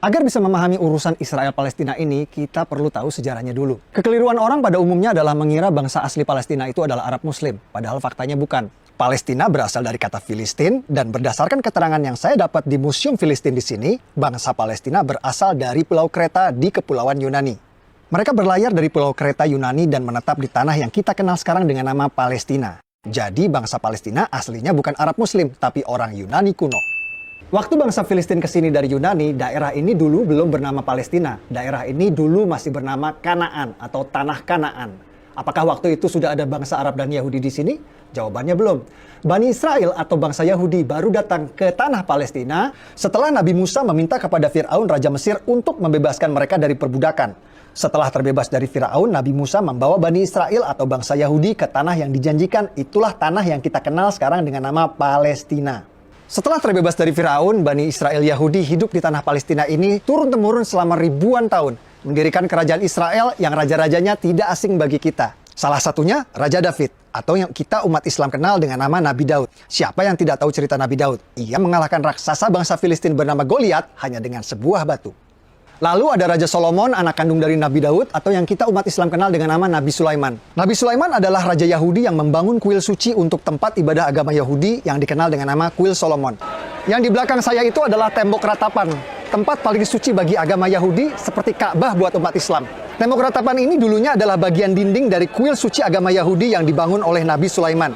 Agar bisa memahami urusan Israel-Palestina ini, kita perlu tahu sejarahnya dulu. Kekeliruan orang pada umumnya adalah mengira bangsa asli Palestina itu adalah Arab Muslim, padahal faktanya bukan. Palestina berasal dari kata Filistin, dan berdasarkan keterangan yang saya dapat di Museum Filistin di sini, bangsa Palestina berasal dari Pulau Kreta di Kepulauan Yunani. Mereka berlayar dari Pulau Kreta Yunani dan menetap di tanah yang kita kenal sekarang dengan nama Palestina. Jadi bangsa Palestina aslinya bukan Arab Muslim, tapi orang Yunani kuno. Waktu bangsa Filistin kesini dari Yunani, daerah ini dulu belum bernama Palestina. Daerah ini dulu masih bernama Kanaan atau Tanah Kanaan. Apakah waktu itu sudah ada bangsa Arab dan Yahudi di sini? Jawabannya belum. Bani Israel atau bangsa Yahudi baru datang ke tanah Palestina setelah Nabi Musa meminta kepada Fir'aun Raja Mesir untuk membebaskan mereka dari perbudakan. Setelah terbebas dari Fir'aun, Nabi Musa membawa Bani Israel atau bangsa Yahudi ke tanah yang dijanjikan. Itulah tanah yang kita kenal sekarang dengan nama Palestina. Setelah terbebas dari Fir'aun, Bani Israel Yahudi hidup di tanah Palestina ini turun-temurun selama ribuan tahun, mendirikan kerajaan Israel yang raja-rajanya tidak asing bagi kita. Salah satunya Raja David, atau yang kita umat Islam kenal dengan nama Nabi Daud. Siapa yang tidak tahu cerita Nabi Daud? Ia mengalahkan raksasa bangsa Filistin bernama Goliat hanya dengan sebuah batu. Lalu ada Raja Solomon, anak kandung dari Nabi Daud, atau yang kita umat Islam kenal dengan nama Nabi Sulaiman. Nabi Sulaiman adalah Raja Yahudi yang membangun kuil suci untuk tempat ibadah agama Yahudi yang dikenal dengan nama Kuil Solomon. Yang di belakang saya itu adalah tembok ratapan, tempat paling suci bagi agama Yahudi seperti Ka'bah buat umat Islam. Tembok ratapan ini dulunya adalah bagian dinding dari kuil suci agama Yahudi yang dibangun oleh Nabi Sulaiman.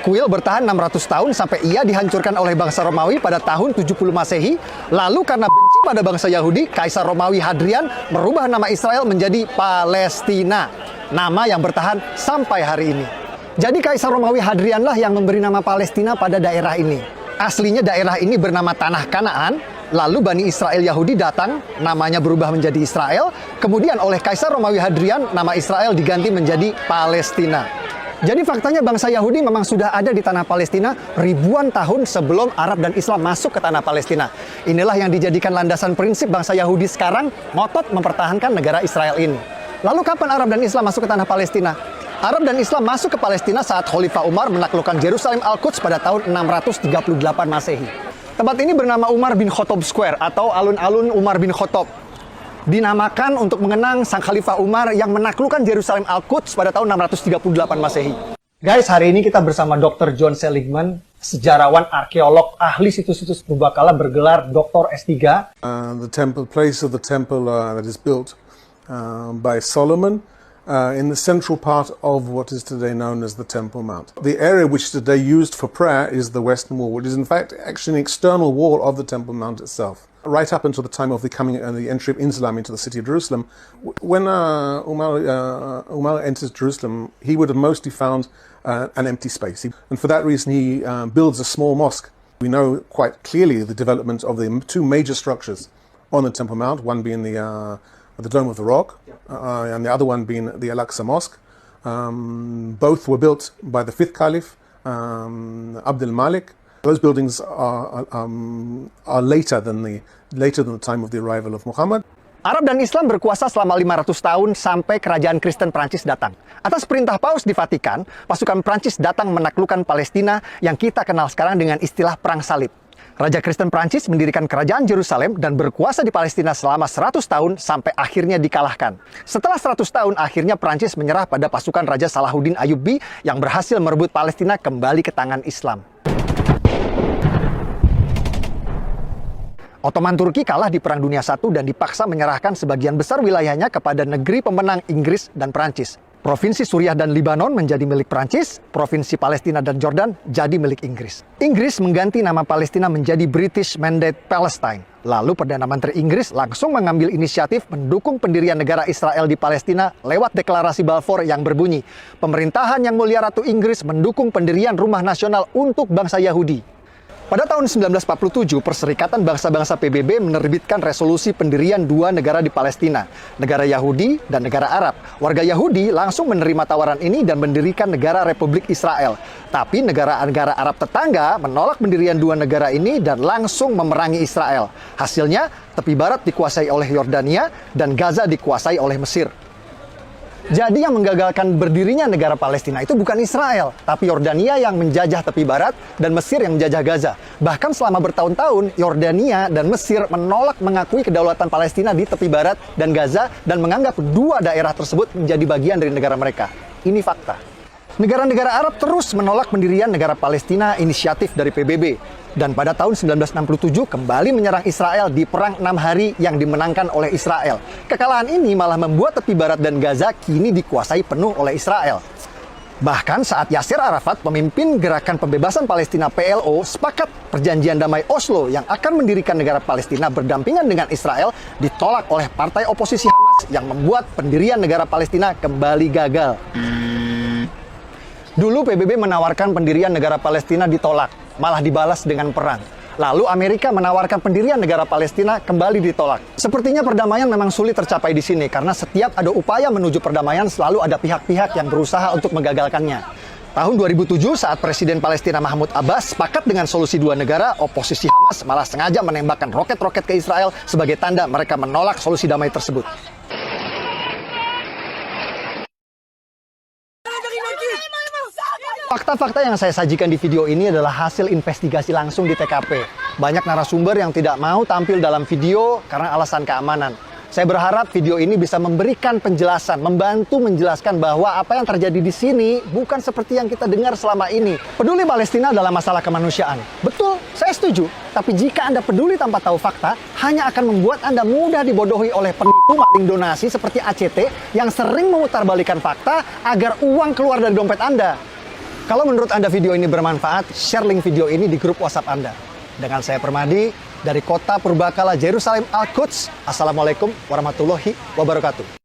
Kuil bertahan 600 tahun sampai ia dihancurkan oleh bangsa Romawi pada tahun 70 Masehi. Lalu karena benci pada bangsa Yahudi, Kaisar Romawi Hadrian merubah nama Israel menjadi Palestina. Nama yang bertahan sampai hari ini. Jadi Kaisar Romawi Hadrianlah yang memberi nama Palestina pada daerah ini. Aslinya daerah ini bernama Tanah Kanaan. Lalu Bani Israel Yahudi datang, namanya berubah menjadi Israel. Kemudian oleh Kaisar Romawi Hadrian, nama Israel diganti menjadi Palestina. Jadi faktanya bangsa Yahudi memang sudah ada di tanah Palestina ribuan tahun sebelum Arab dan Islam masuk ke tanah Palestina. Inilah yang dijadikan landasan prinsip bangsa Yahudi sekarang ngotot mempertahankan negara Israel ini. Lalu kapan Arab dan Islam masuk ke tanah Palestina? Arab dan Islam masuk ke Palestina saat Khalifah Umar menaklukkan Yerusalem Al-Quds pada tahun 638 Masehi. Tempat ini bernama Umar bin Khattab Square atau alun-alun Umar bin Khattab. Dinamakan untuk mengenang Sang Khalifah Umar yang menaklukkan Yerusalem Al-Quds pada tahun 638 Masehi. Guys, hari ini kita bersama Dr. John Seligman, sejarawan, arkeolog, ahli situs-situs purbakala bergelar Dr. S3. The place of the temple that is built by Solomon in the central part of what is today known as the Temple Mount. The area which is today used for prayer is the Western Wall, which is in fact actually an external wall of the Temple Mount itself. Right up until the time of the entry of Islam into the city of Jerusalem, when Umar enters Jerusalem, he would have mostly found an empty space. And for that reason, he builds a small mosque. We know quite clearly the development of the two major structures on the Temple Mount, one being the Dome of the Rock, and the other one being the Al-Aqsa Mosque. Both were built by the fifth Caliph, Abdul Malik. Those buildings are later than the time of the arrival of Muhammad. Arab dan Islam berkuasa selama 500 tahun sampai kerajaan Kristen Prancis datang. Atas perintah Paus di Vatikan, pasukan Prancis datang menaklukkan Palestina yang kita kenal sekarang dengan istilah Perang Salib. Raja Kristen Prancis mendirikan kerajaan Yerusalem dan berkuasa di Palestina selama 100 tahun sampai akhirnya dikalahkan. Setelah 100 tahun, akhirnya Prancis menyerah pada pasukan Raja Salahuddin Ayyubi yang berhasil merebut Palestina kembali ke tangan Islam. Ottoman Turki kalah di Perang Dunia I dan dipaksa menyerahkan sebagian besar wilayahnya kepada negeri pemenang Inggris dan Prancis. Provinsi Suriah dan Libanon menjadi milik Prancis, Provinsi Palestina dan Jordan jadi milik Inggris. Inggris mengganti nama Palestina menjadi British Mandate Palestine. Lalu Perdana Menteri Inggris langsung mengambil inisiatif mendukung pendirian negara Israel di Palestina lewat deklarasi Balfour yang berbunyi, "Pemerintahan Yang Mulia Ratu Inggris mendukung pendirian rumah nasional untuk bangsa Yahudi." Pada tahun 1947, Perserikatan Bangsa-Bangsa PBB menerbitkan resolusi pendirian dua negara di Palestina, negara Yahudi dan negara Arab. Warga Yahudi langsung menerima tawaran ini dan mendirikan negara Republik Israel. Tapi negara-negara Arab tetangga menolak pendirian dua negara ini dan langsung memerangi Israel. Hasilnya, tepi barat dikuasai oleh Yordania dan Gaza dikuasai oleh Mesir. Jadi yang menggagalkan berdirinya negara Palestina itu bukan Israel, tapi Yordania yang menjajah tepi barat dan Mesir yang menjajah Gaza. Bahkan selama bertahun-tahun, Yordania dan Mesir menolak mengakui kedaulatan Palestina di tepi barat dan Gaza dan menganggap dua daerah tersebut menjadi bagian dari negara mereka. Ini fakta. Negara-negara Arab terus menolak pendirian negara Palestina inisiatif dari PBB. Dan pada tahun 1967 kembali menyerang Israel di Perang 6 Hari yang dimenangkan oleh Israel. Kekalahan ini malah membuat tepi barat dan Gaza kini dikuasai penuh oleh Israel. Bahkan saat Yasser Arafat, pemimpin Gerakan Pembebasan Palestina PLO, sepakat perjanjian damai Oslo yang akan mendirikan negara Palestina berdampingan dengan Israel ditolak oleh partai oposisi Hamas yang membuat pendirian negara Palestina kembali gagal. Dulu PBB menawarkan pendirian negara Palestina ditolak, malah dibalas dengan perang. Lalu Amerika menawarkan pendirian negara Palestina kembali ditolak. Sepertinya perdamaian memang sulit tercapai di sini karena setiap ada upaya menuju perdamaian selalu ada pihak-pihak yang berusaha untuk menggagalkannya. Tahun 2007 saat Presiden Palestina Mahmud Abbas sepakat dengan solusi dua negara, oposisi Hamas malah sengaja menembakkan roket-roket ke Israel sebagai tanda mereka menolak solusi damai tersebut. Fakta-fakta yang saya sajikan di video ini adalah hasil investigasi langsung di TKP. Banyak narasumber yang tidak mau tampil dalam video karena alasan keamanan. Saya berharap video ini bisa memberikan penjelasan, membantu menjelaskan bahwa apa yang terjadi di sini bukan seperti yang kita dengar selama ini. Peduli Palestina adalah masalah kemanusiaan. Betul, saya setuju. Tapi jika Anda peduli tanpa tahu fakta, hanya akan membuat Anda mudah dibodohi oleh penipu maling donasi seperti ACT yang sering memutarbalikkan fakta agar uang keluar dari dompet Anda. Kalau menurut Anda video ini bermanfaat, share link video ini di grup WhatsApp Anda. Dengan saya Permadi, dari kota Purbakala, Yerusalem, Al-Quds. Assalamualaikum warahmatullahi wabarakatuh.